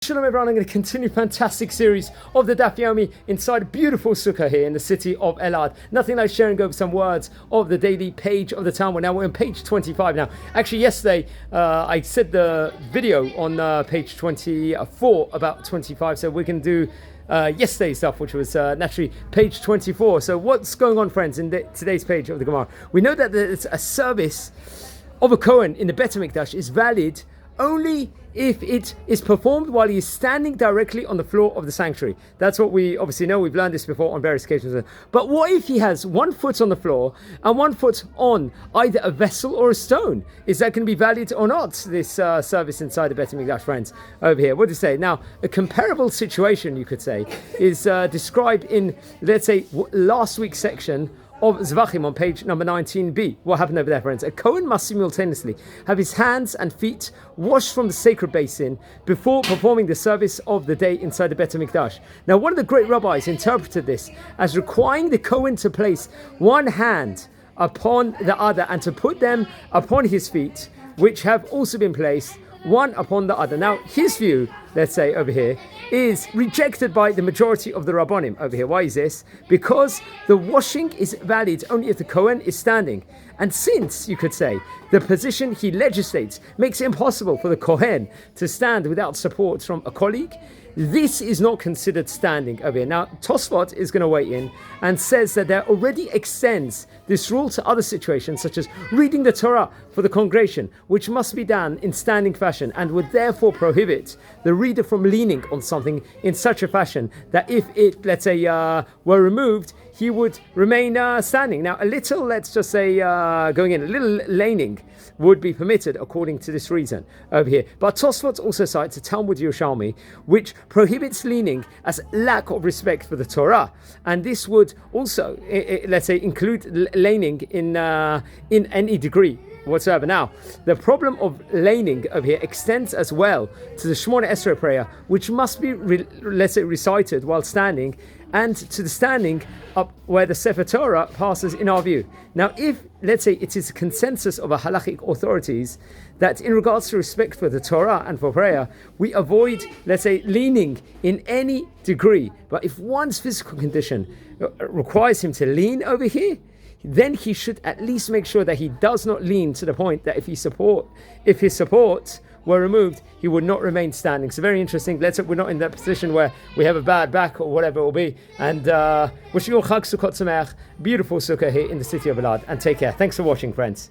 Shalom everyone, I'm going to continue a fantastic series of the Daf Yomi inside a beautiful sukkah here in the city of Elad. Nothing like sharing over some words of the daily page of the Talmud. Now we're on page 25 now. Actually yesterday I said the video on page 24 about 25, so we can do yesterday's stuff, which was naturally page 24. So what's going on, friends, in today's page of the Gemara? We know that there's a service of a Kohen in the Bet HaMikdash is valid only if it is performed while he is standing directly on the floor of the sanctuary. That's what we obviously know. We've learned this before on various occasions. But what if he has 1 foot on the floor and 1 foot on either a vessel or a stone? Is that going to be valid or not, this service inside the Bet HaMikdash, friends, over here? What do you say? Now, a comparable situation, you could say, is described in, let's say, last week's section of Zevachim on page number 19b. What happened over there, friends? A Kohen must simultaneously have his hands and feet washed from the sacred basin before performing the service of the day inside the Bet HaMikdash. Now, one of the great rabbis interpreted this as requiring the Kohen to place one hand upon the other and to put them upon his feet, which have also been placed one upon the other. Now, his view, let's say over here, is rejected by the majority of the Rabbonim over here. Why is this? Because the washing is valid only if the Kohen is standing. And since, you could say, the position he legislates makes it impossible for the Kohen to stand without support from a colleague, this is not considered standing over here. Now, Tosfot is going to weigh in and says that there already extends this rule to other situations, such as reading the Torah for the congregation, which must be done in standing fashion, and would therefore prohibit the reader from leaning on something in such a fashion that if it, let's say, were removed, he would remain standing. Now, a little, let's just say, going in, a little laning would be permitted according to this reason over here. But Tosfot also cites a Talmud Yerushalmi, which prohibits leaning as lack of respect for the Torah. And this would also, let's say, include laning in any degree whatsoever. Now, the problem of laning over here extends as well to the Shemona Esrei prayer, which must be, let's say, recited while standing, and to the standing up where the Sefer Torah passes in our view. Now, if, let's say, it is a consensus of our halachic authorities that in regards to respect for the Torah and for prayer, we avoid, let's say, leaning in any degree. But if one's physical condition requires him to lean over here, then he should at least make sure that he does not lean to the point that if his support were removed, he would not remain standing. So very interesting. Let's hope we're not in that position where we have a bad back or whatever it will be. And wishing you all Chag Sukkot Sameach, beautiful sukkah here in the city of Elad. And take care. Thanks for watching, friends.